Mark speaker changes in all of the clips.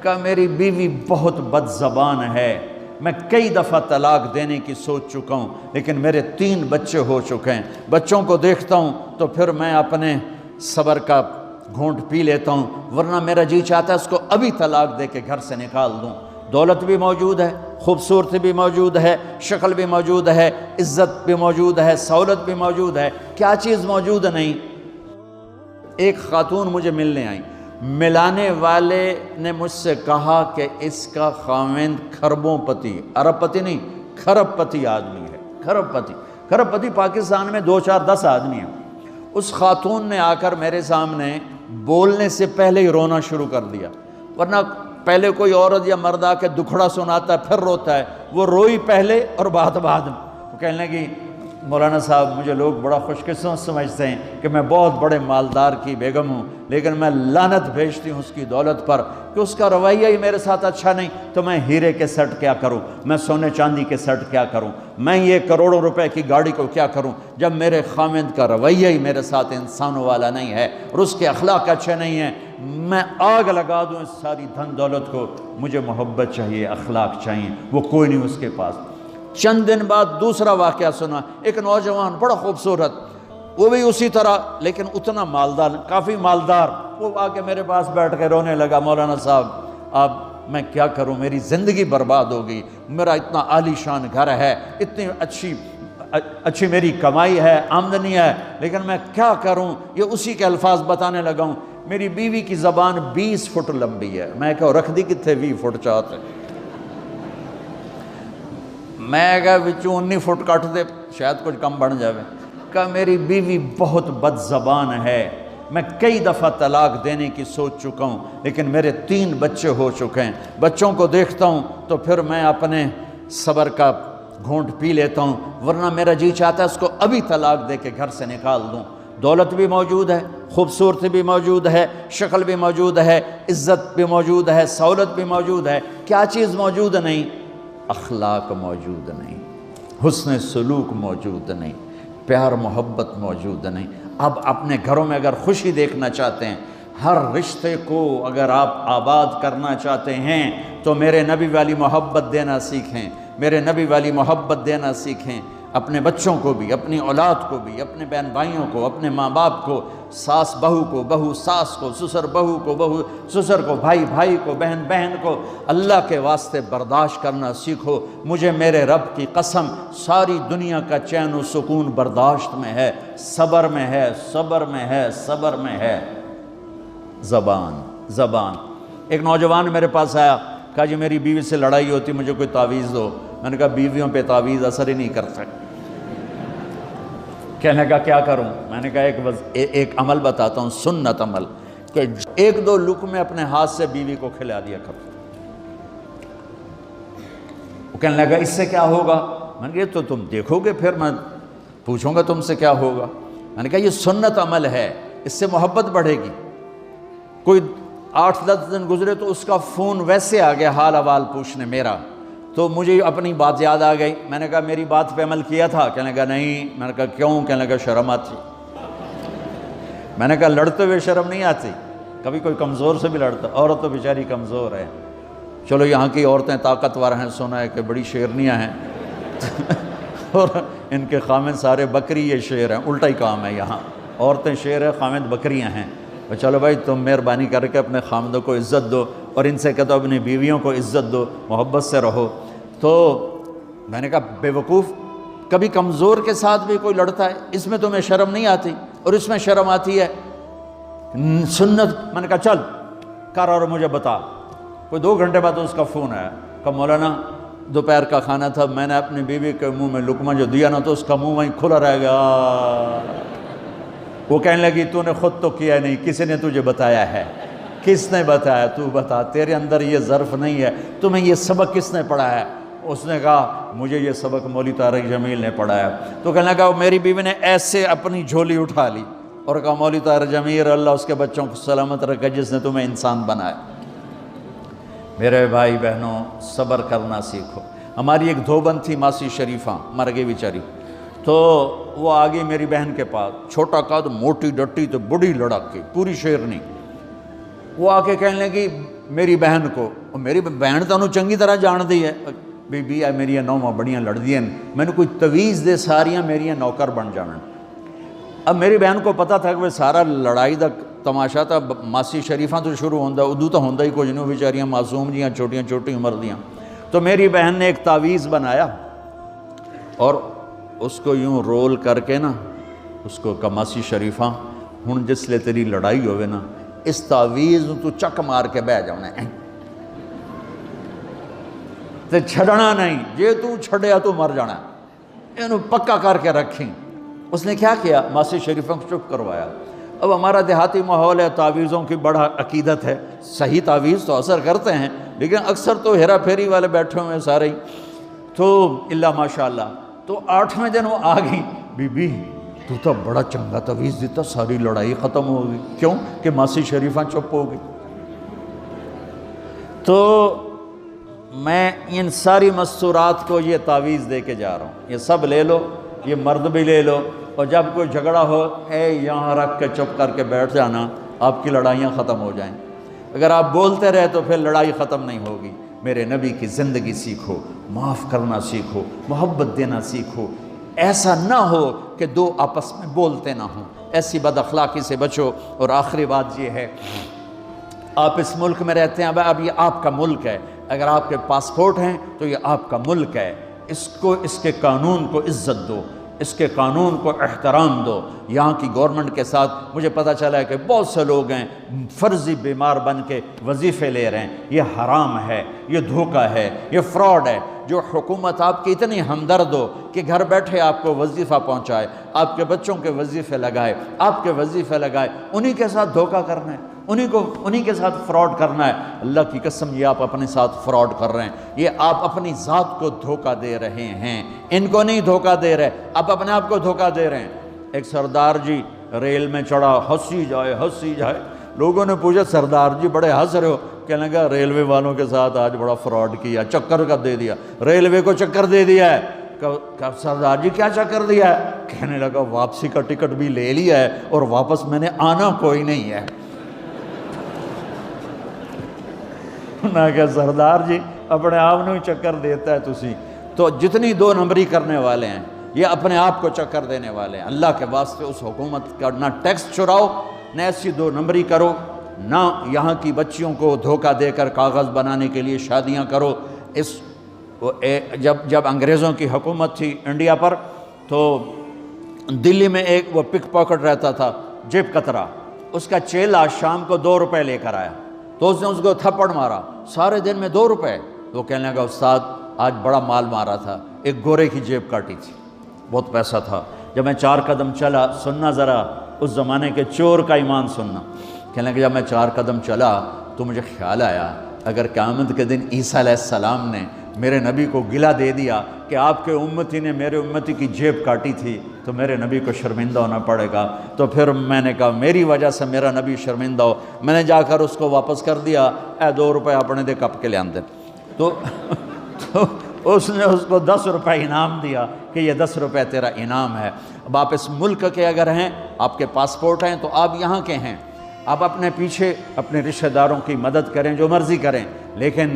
Speaker 1: کہا میری بیوی بہت بد زبان ہے، میں کئی دفعہ طلاق دینے کی سوچ چکا ہوں، لیکن میرے 3 بچے ہو چکے ہیں، بچوں کو دیکھتا ہوں تو پھر میں اپنے صبر کا گھونٹ پی لیتا ہوں، ورنہ میرا جی چاہتا ہے اس کو ابھی طلاق دے کے گھر سے نکال دوں۔ دولت بھی موجود ہے، خوبصورتی بھی موجود ہے، شکل بھی موجود ہے، عزت بھی موجود ہے، سہولت بھی موجود ہے، کیا چیز موجود نہیں؟ ایک خاتون مجھے ملنے آئی، ملانے والے نے مجھ سے کہا کہ اس کا خاوند کھربوں پتی، ارب پتی نہیں، کھرب پتی آدمی ہے، کھرب پتی پاکستان میں 2 4 10 آدمی ہیں۔ اس خاتون نے آ کر میرے سامنے بولنے سے پہلے ہی رونا شروع کر دیا، ورنہ پہلے کوئی عورت یا مرد آ کے دکھڑا سناتا ہے پھر روتا ہے، وہ روئی پہلے اور بعد وہ کہنے لگی مولانا صاحب مجھے لوگ بڑا خوش قسمت سمجھتے ہیں کہ میں بہت بڑے مالدار کی بیگم ہوں، لیکن میں لعنت بھیجتی ہوں اس کی دولت پر کہ اس کا رویہ ہی میرے ساتھ اچھا نہیں، تو میں ہیرے کے سیٹ کیا کروں، میں سونے چاندی کے سیٹ کیا کروں، میں یہ کروڑوں روپے کی گاڑی کو کیا کروں جب میرے خاوند کا رویہ ہی میرے ساتھ انسانوں والا نہیں ہے اور اس کے اخلاق اچھے نہیں ہیں۔ میں آگ لگا دوں اس ساری دھن دولت کو، مجھے محبت چاہیے، اخلاق چاہیے، وہ کوئی نہیں اس کے پاس۔ چند دن بعد دوسرا واقعہ سنا، ایک نوجوان بڑا خوبصورت، وہ بھی اسی طرح لیکن اتنا مالدار، کافی مالدار، وہ آ کے میرے پاس بیٹھ کے رونے لگا، مولانا صاحب اب میں کیا کروں، میری زندگی برباد ہو گئی، میرا اتنا عالی شان گھر ہے، اتنی اچھی میری کمائی ہے، آمدنی ہے، لیکن میں کیا کروں۔ یہ اسی کے الفاظ بتانے لگا ہوں، میری بیوی کی زبان 20 فٹ لمبی ہے، میں کہا رکھ دی کتنے 20 فٹ چاہتے، میں کہا وچوں 19 فٹ کٹ دے شاید کچھ کم بن جاوے۔ کہا میری بیوی بہت بد زبان ہے، میں کئی دفعہ طلاق دینے کی سوچ چکا ہوں، لیکن میرے 3 بچے ہو چکے ہیں، بچوں کو دیکھتا ہوں تو پھر میں اپنے صبر کا گھونٹ پی لیتا ہوں، ورنہ میرا جی چاہتا ہے اس کو ابھی طلاق دے کے گھر سے نکال دوں۔ دولت بھی موجود ہے، خوبصورتی بھی موجود ہے، شکل بھی موجود ہے، عزت بھی موجود ہے، سہولت بھی موجود ہے، کیا چیز موجود نہیں؟ اخلاق موجود نہیں، حسن سلوک موجود نہیں، پیار محبت موجود نہیں۔ اب اپنے گھروں میں اگر خوشی دیکھنا چاہتے ہیں، ہر رشتے کو اگر آپ آباد کرنا چاہتے ہیں تو میرے نبی والی محبت دینا سیکھیں، میرے نبی والی محبت دینا سیکھیں، اپنے بچوں کو بھی، اپنی اولاد کو بھی، اپنے بہن بھائیوں کو، اپنے ماں باپ کو، ساس بہو کو، بہو ساس کو، سسر بہو کو، بہو سسر کو، بھائی بھائی کو، بہن بہن کو، اللہ کے واسطے برداشت کرنا سیکھو۔ مجھے میرے رب کی قسم ساری دنیا کا چین و سکون برداشت میں ہے، صبر میں ہے، صبر میں ہے، صبر میں ہے۔ زبان ایک نوجوان میرے پاس آیا، کہا جی میری بیوی سے لڑائی ہوتی، مجھے کوئی تعویذ دو۔ میں نے کہا بیویوں پہ تعویذ اثر ہی نہیں کرتا۔ کہنے کا کیا کروں؟ میں نے کہا ایک عمل بتاتا ہوں، سنت عمل، کہ 1-2 لقمے اپنے ہاتھ سے بیوی کو کھلا دیا کر۔ وہ کہنے لگا اس سے کیا ہوگا؟ میں نے کہا تو تم دیکھو گے، پھر میں پوچھوں گا تم سے کیا ہوگا۔ میں نے کہا یہ سنت عمل ہے، اس سے محبت بڑھے گی۔ کوئی 8-10 دن گزرے تو اس کا فون ویسے آ گیا حال احوال پوچھنے میرا، تو مجھے اپنی بات یاد آ گئی۔ میں نے کہا میری بات پہ عمل کیا تھا؟ کہنے لگا نہیں۔ میں نے کہا کیوں؟ کہنے لگا شرم آتی۔ میں نے کہا لڑتے ہوئے شرم نہیں آتی؟ کبھی کوئی کمزور سے بھی لڑتا، عورت تو بیچاری کمزور ہے، چلو یہاں کی عورتیں طاقتور ہیں، سنا ہے کہ بڑی شیرنیاں ہیں اور ان کے خامد سارے بکری، یہ شیر ہیں، الٹا ہی کام ہے، یہاں عورتیں شیر ہیں، خامد بکریاں ہیں۔ چلو بھائی تم مہربانی کر کے اپنے خامدوں کو عزت دو، اور ان سے کہتا اپنی بیویوں کو عزت دو، محبت سے رہو۔ تو میں نے کہا بے وقوف، کبھی کمزور کے ساتھ بھی کوئی لڑتا ہے، اس میں تمہیں شرم نہیں آتی اور اس میں شرم آتی ہے؟ سنت۔ میں نے کہا چل کر اور مجھے بتا۔ کوئی 2 گھنٹے بعد اس کا فون آیا، کہا مولانا دوپہر کا کھانا تھا، میں نے اپنی بیوی کے منہ میں لقمہ جو دیا نا تو اس کا منہ وہیں کھلا رہ گیا۔ وہ کہنے لگی تو نے خود تو کیا نہیں، کسی نے تجھے بتایا ہے؟ کس نے بتایا؟ تو بتا، تیرے اندر یہ ظرف نہیں ہے، تمہیں یہ سبق کس نے پڑھایا ہے؟ اس نے کہا مجھے یہ سبق مولوی طارق جمیل نے پڑھایا۔ تو کہنے لگا میری بیوی نے ایسے اپنی جھولی اٹھا لی اور کہا مولوی طارق جمیل اللہ اس کے بچوں کو سلامت رکھے جس نے تمہیں انسان بنایا۔ میرے بھائی بہنوں صبر کرنا سیکھو۔ ہماری ایک دھوبن تھی ماسی شریفہ، مر گئی بیچاری، تو وہ آ گئی میری بہن کے پاس، چھوٹا قد، موٹی ڈٹی تو بڑی لڑک کی، پوری شیرنی۔ وہ آ کے کہنے لگی میری بہن کو، میری بہن تو انہوں چنگی طرح جان دی ہے، بی بی میری نوواں بڑیاں لڑدیاں، میں نے کوئی تویز دے ساریاں میری نوکر بن جان۔ اب میری بہن کو پتہ تھا کہ سارا لڑائی دا تماشا تھا ماسی شریفاں تو شروع ہوتا، ادو تو ہوتا ہی کچھ نہیں، بیچاریاں معصوم جیاں چھوٹیاں چھوٹی عمر دیاں۔ تو میری بہن نے ایک تعویذ بنایا اور اس کو یوں رول کر کے نا اس کو کماسی شریفاں ہن جس لے تیری لڑائی ہوئے نا اس تعویذ تو چک مار کے بہ جانا ہے تے چھڑنا نہیں، جے تو چھڑیا تو مر جانا ہے، انہوں پکا کر کے رکھیں۔ اس نے کیا کیا؟ ماسی شریفوں کو چپ کروایا۔ اب ہمارا دیہاتی ماحول ہے، تعویذوں کی بڑا عقیدت ہے، صحیح تعویذ تو اثر کرتے ہیں لیکن اکثر تو ہیرا پھیری والے بیٹھے ہوئے سارے ہی، تو اللہ ماشاءاللہ۔ تو 8ویں دن وہ آ گئی، بی بی تو بڑا چنگا تعویذ دیتا، ساری لڑائی ختم ہو گئی۔ کیوں کہ ماسی شریفاں چپ ہو گئی۔ تو میں ان ساری مستورات کو یہ تعویذ دے کے جا رہا ہوں، یہ سب لے لو، یہ مرد بھی لے لو، اور جب کوئی جھگڑا ہو اے یہاں رکھ کے چپ کر کے بیٹھ جانا، آپ کی لڑائیاں ختم ہو جائیں۔ اگر آپ بولتے رہے تو پھر لڑائی ختم نہیں ہوگی۔ میرے نبی کی زندگی سیکھو، معاف کرنا سیکھو، محبت دینا سیکھو، ایسا نہ ہو کہ دو آپس میں بولتے نہ ہوں، ایسی بد اخلاقی سے بچو۔ اور آخری بات یہ ہے، آپ اس ملک میں رہتے ہیں، اب یہ آپ کا ملک ہے، اگر آپ کے پاسپورٹ ہیں تو یہ آپ کا ملک ہے، اس کو اس کے قانون کو عزت دو، اس کے قانون کو احترام دو۔ یہاں کی گورنمنٹ کے ساتھ مجھے پتہ چلا ہے کہ بہت سے لوگ ہیں فرضی بیمار بن کے وظیفے لے رہے ہیں، یہ حرام ہے، یہ دھوکہ ہے، یہ فراڈ ہے۔ جو حکومت آپ کی اتنی ہمدرد ہو کہ گھر بیٹھے آپ کو وظیفہ پہنچائے، آپ کے بچوں کے وظیفے لگائے، آپ کے وظیفے لگائے، انہی کے ساتھ دھوکہ کرنا ہے، انہی کے ساتھ فراڈ کرنا ہے۔ اللہ کی قسم یہ آپ اپنے ساتھ فراڈ کر رہے ہیں، یہ آپ اپنی ذات کو دھوکہ دے رہے ہیں، ان کو نہیں دھوکہ دے رہے، آپ اپنے آپ کو دھوکہ دے رہے ہیں۔ ایک سردار جی ریل میں چڑھا، ہنسی جائے، لوگوں نے پوچھا سردار جی بڑے ہنس رہے ہو؟ کہنے لگا ریلوے والوں کے ساتھ آج بڑا فراڈ کیا، چکر کا دے دیا، ریلوے کو چکر دے دیا ہے۔ کہ سردار جی کیا چکر دیا ہے؟ کہنے لگا واپسی کا ٹکٹ بھی لے لیا ہے اور واپس میں نے آنا کوئی نہیں ہے۔ نہ کہ سردار جی اپنے آپ نے چکر دیتا ہے تسی تو جتنی 2 نمبری کرنے والے ہیں یہ اپنے آپ کو چکر دینے والے ہیں۔ اللہ کے واسطے اس حکومت کا نہ ٹیکس چراؤ، نہ ایسی 2 نمبری کرو، نہ یہاں کی بچیوں کو دھوکہ دے کر کاغذ بنانے کے لیے شادیاں کرو۔ جب انگریزوں کی حکومت تھی انڈیا پر تو دلی میں ایک وہ پک پاکٹ رہتا تھا جیب کترا، اس کا چیلا شام کو 2 روپے لے کر آیا تو اس نے اس کو تھپڑ مارا، سارے دن میں 2 روپے۔ تو کہنے لگا استاد آج بڑا مال مارا تھا، ایک گورے کی جیب کاٹی تھی، بہت پیسہ تھا۔ جب میں 4 قدم چلا، سننا ذرا اس زمانے کے چور کا ایمان سننا، کہنے لگا جب میں 4 قدم چلا تو مجھے خیال آیا اگر قیامت کے دن عیسیٰ علیہ السلام نے میرے نبی کو گلہ دے دیا کہ آپ کے امتی نے میرے امتی کی جیب کاٹی تھی تو میرے نبی کو شرمندہ ہونا پڑے گا۔ تو پھر میں نے کہا میری وجہ سے میرا نبی شرمندہ ہو، میں نے جا کر اس کو واپس کر دیا، اے 2 روپے اپنے دے کپ کے لے آندے۔ تو اس نے اس کو 10 روپے انعام دیا کہ یہ 10 روپے تیرا انعام ہے۔ اب آپ اس ملک کے اگر ہیں، آپ کے پاسپورٹ ہیں تو آپ یہاں کے ہیں، آپ اپنے پیچھے اپنے رشتہ داروں کی مدد کریں، جو مرضی کریں، لیکن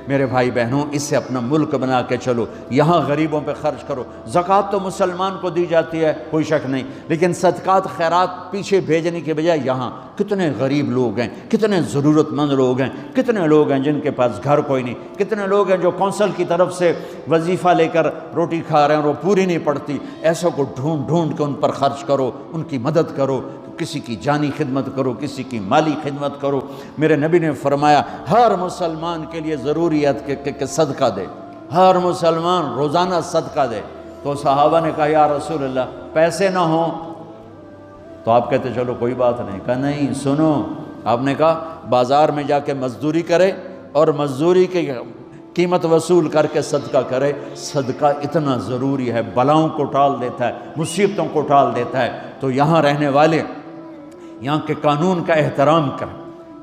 Speaker 1: میرے بھائی بہنوں اسے اپنا ملک بنا کے چلو، یہاں غریبوں پہ خرچ کرو۔ زکوٰۃ تو مسلمان کو دی جاتی ہے کوئی شک نہیں، لیکن صدقات خیرات پیچھے بھیجنے کے بجائے یہاں کتنے غریب لوگ ہیں، کتنے ضرورت مند لوگ ہیں، کتنے لوگ ہیں جن کے پاس گھر کوئی نہیں، کتنے لوگ ہیں جو کونسل کی طرف سے وظیفہ لے کر روٹی کھا رہے ہیں اور وہ پوری نہیں پڑتی، ایسوں کو ڈھونڈ کے ان پر خرچ کرو، ان کی مدد کرو، کسی کی جانی خدمت کرو، کسی کی مالی خدمت کرو۔ میرے نبی نے فرمایا ہر مسلمان کے لیے ضروری ہے کہ صدقہ دے، ہر مسلمان روزانہ صدقہ دے۔ تو صحابہ نے کہا یا رسول اللہ پیسے نہ ہوں تو آپ کہتے چلو کوئی بات نہیں۔ کہا نہیں سنو، آپ نے کہا بازار میں جا کے مزدوری کرے اور مزدوری کی قیمت وصول کر کے صدقہ کرے، صدقہ اتنا ضروری ہے، بلاؤں کو ٹال دیتا ہے، مصیبتوں کو ٹال دیتا ہے۔ تو یہاں رہنے والے یہاں کے قانون کا احترام کریں،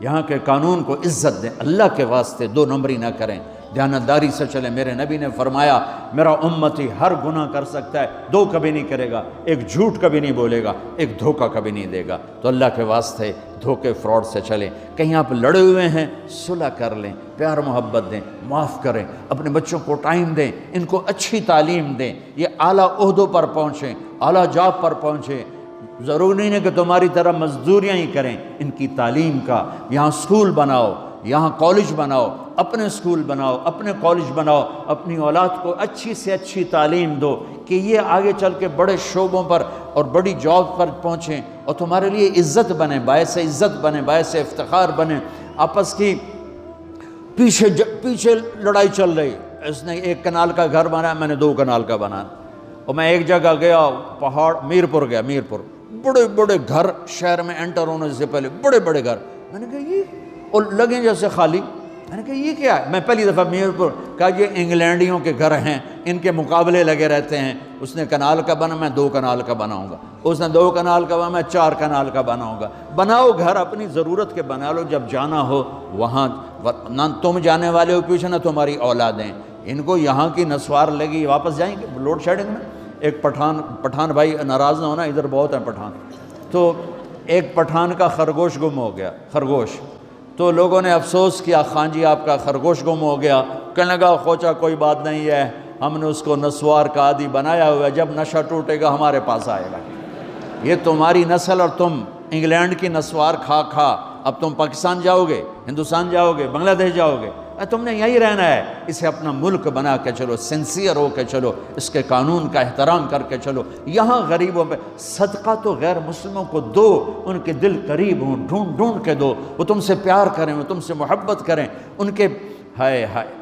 Speaker 1: یہاں کے قانون کو عزت دیں، اللہ کے واسطے 2 نمبری نہ کریں۔ دیانتداری سے چلیں۔ میرے نبی نے فرمایا میرا امتی ہر گناہ کر سکتا ہے، دو کبھی نہیں کرے گا، ایک جھوٹ کبھی نہیں بولے گا، ایک دھوکہ کبھی نہیں دے گا۔ تو اللہ کے واسطے دھوکے فراڈ سے چلیں۔ کہیں آپ لڑے ہوئے ہیں صلح کر لیں، پیار محبت دیں، معاف کریں، اپنے بچوں کو ٹائم دیں، ان کو اچھی تعلیم دیں، یہ اعلیٰ عہدوں پر پہنچیں، اعلیٰ جاب پر پہنچیں۔ ضروری نہیں ہے کہ تمہاری طرح مزدوریاں ہی کریں، ان کی تعلیم کا یہاں سکول بناؤ، یہاں کالج بناؤ، اپنے سکول بناؤ، اپنے کالج بناؤ، اپنی اولاد کو اچھی سے اچھی تعلیم دو کہ یہ آگے چل کے بڑے شعبوں پر اور بڑی جاب پر پہنچیں اور تمہارے لیے عزت بنے، باعث عزت بنے، باعث افتخار بنے۔ آپس کی پیچھے لڑائی چل رہی، اس نے 1 کنال کا گھر بنایا، میں نے 2 کنال کا بنایا، اور میں ایک جگہ گیا پہاڑ میرپور گیا، میرپور بڑے بڑے گھر شہر میں انٹر ہونے سے پہلے بڑے بڑے گھر، میں نے کہا یہ اور لگیں جیسے خالی، میں نے کہا یہ کیا ہے؟ میں پہلی دفعہ میرپور کہا یہ انگلینڈیوں کے گھر ہیں، ان کے مقابلے لگے رہتے ہیں، اس نے کنال کا بنا، میں 2 کنال کا بناؤں گا، اس نے 2 کنال کا بنا، میں 4 کنال کا بناؤں گا۔ بناؤ گھر اپنی ضرورت کے بنا لو، جب جانا ہو وہاں نہ تم جانے والے ہو پیچھے، نہ تمہاری اولادیں، ان کو یہاں کی نسوار لگی واپس جائیں گے لوڈ شیڈنگ میں۔ ایک پٹھان بھائی ناراض نہ ہونا، ادھر بہت ہیں پٹھان، تو ایک پٹھان کا خرگوش گم ہو گیا، خرگوش، تو لوگوں نے افسوس کیا خان جی آپ کا خرگوش گم ہو گیا، کہنے لگا خوچا کوئی بات نہیں ہے، ہم نے اس کو نسوار کا عادی بنایا ہوا ہے، جب نشہ ٹوٹے گا ہمارے پاس آئے گا۔ یہ تمہاری نسل اور تم انگلینڈ کی نسوار کھا کھا اب تم پاکستان جاؤ گے، ہندوستان جاؤ گے، بنگلہ دیش جاؤ گے، تم نے یہی رہنا ہے۔ اسے اپنا ملک بنا کے چلو، سنسیئر ہو کے چلو، اس کے قانون کا احترام کر کے چلو۔ یہاں غریبوں پہ صدقہ تو غیر مسلموں کو دو، ان کے دل قریب ہوں، ڈھونڈ ڈھونڈ کے دو، وہ تم سے پیار کریں، وہ تم سے محبت کریں، ان کے ہائے ہائے۔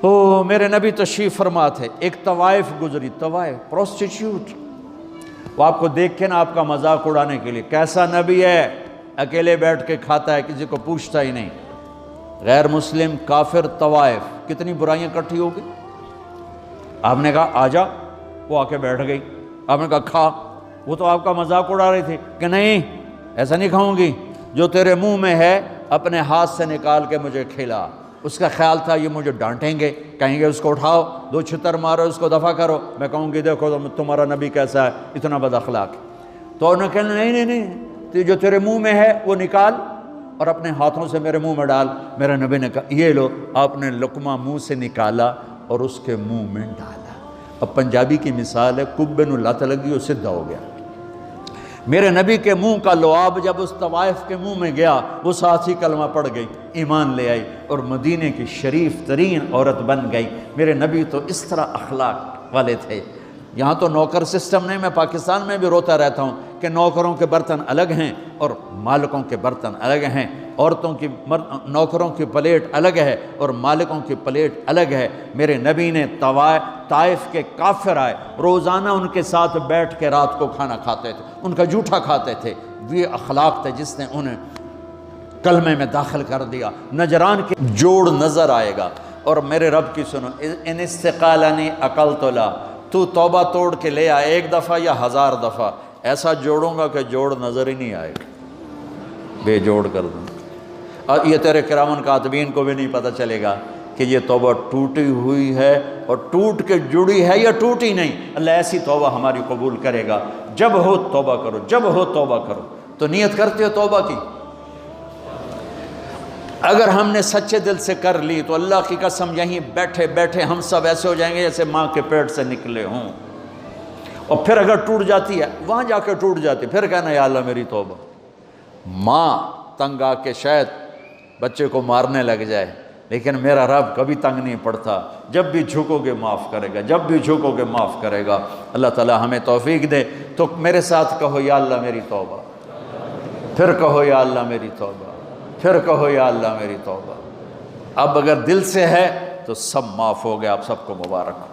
Speaker 1: او میرے نبی تشریف فرما تھے، ایک طوائف گزری، طوائف پروسٹیٹیوٹ، وہ آپ کو دیکھ کے نا آپ کا مذاق اڑانے کے لیے، کیسا نبی ہے، اکیلے بیٹھ کے کھاتا ہے، کسی کو پوچھتا ہی نہیں۔ غیر مسلم کافر طوائف، کتنی برائیاں اکٹھی ہو گئی۔ آپ نے کہا آ جا، وہ آ کے بیٹھ گئی، آپ نے کہا کھا، وہ تو آپ کا مذاق اڑا رہی تھی کہ نہیں ایسا نہیں کھاؤں گی، جو تیرے منہ میں ہے اپنے ہاتھ سے نکال کے مجھے کھلا۔ اس کا خیال تھا یہ مجھے ڈانٹیں گے، کہیں گے اس کو اٹھاؤ، 2 چھتر مارو، اس کو دفع کرو، میں کہوں گی دیکھو تمہارا نبی کیسا ہے، اتنا بد اخلاق۔ تو انہوں نے کہا نہیں، جو تیرے منہ میں ہے وہ نکال اور اپنے ہاتھوں سے میرے منہ میں ڈال۔ میرے نبی نے کہا یہ لو، آپ نے لقمہ منہ سے نکالا اور اس کے منہ میں ڈالا۔ اب پنجابی کی مثال ہے، کبے نو لت لگی اور سدھا ہو گیا۔ میرے نبی کے منہ کا لعاب جب اس طوائف کے منہ میں گیا، وہ ساتھ ہی کلمہ پڑھ گئی، ایمان لے آئی اور مدینے کی شریف ترین عورت بن گئی۔ میرے نبی تو اس طرح اخلاق والے تھے۔ یہاں تو نوکر سسٹم نہیں، میں پاکستان میں بھی روتا رہتا ہوں کہ نوکروں کے برتن الگ ہیں اور مالکوں کے برتن الگ ہیں، عورتوں کی نوکروں کی پلیٹ الگ ہے اور مالکوں کی پلیٹ الگ ہے۔ میرے نبی نے طائف کے کافر آئے، روزانہ ان کے ساتھ بیٹھ کے رات کو کھانا کھاتے تھے، ان کا جھوٹا کھاتے تھے۔ یہ اخلاق تھے جس نے انہیں کلمے میں داخل کر دیا۔ نجران کے جوڑ نظر آئے گا، اور میرے رب کی سنو، ان استقالنی عقلت لا، تو توبہ توڑ کے لے آئے 1 دفعہ یا 1000 دفعہ، ایسا جوڑوں گا کہ جوڑ نظر ہی نہیں آئے گا، بے جوڑ کر دوں۔ اور یہ تیرے کرامن کاتبین کو بھی نہیں پتہ چلے گا کہ یہ توبہ ٹوٹی ہوئی ہے اور ٹوٹ کے جڑی ہے یا ٹوٹی نہیں۔ اللہ ایسی توبہ ہماری قبول کرے گا۔ جب ہو توبہ کرو، جب ہو توبہ کرو۔ تو نیت کرتے ہو توبہ کی؟ اگر ہم نے سچے دل سے کر لی تو اللہ کی قسم یہیں بیٹھے بیٹھے ہم سب ایسے ہو جائیں گے جیسے ماں کے پیٹ سے نکلے ہوں۔ اور پھر اگر ٹوٹ جاتی ہے، وہاں جا کے ٹوٹ جاتی، پھر کہنا یا اللہ میری توبہ۔ ماں تنگ آ کے شاید بچے کو مارنے لگ جائے، لیکن میرا رب کبھی تنگ نہیں پڑتا، جب بھی جھکو گے معاف کرے گا، جب بھی جھکو گے معاف کرے گا۔ اللہ تعالی ہمیں توفیق دے۔ تو میرے ساتھ کہو یا اللہ میری توبہ، پھر کہو یا اللہ میری توبہ، پھر کہو یا اللہ میری توبہ۔ اب اگر دل سے ہے تو سب معاف ہو گیا۔ آپ سب کو مبارک ہو۔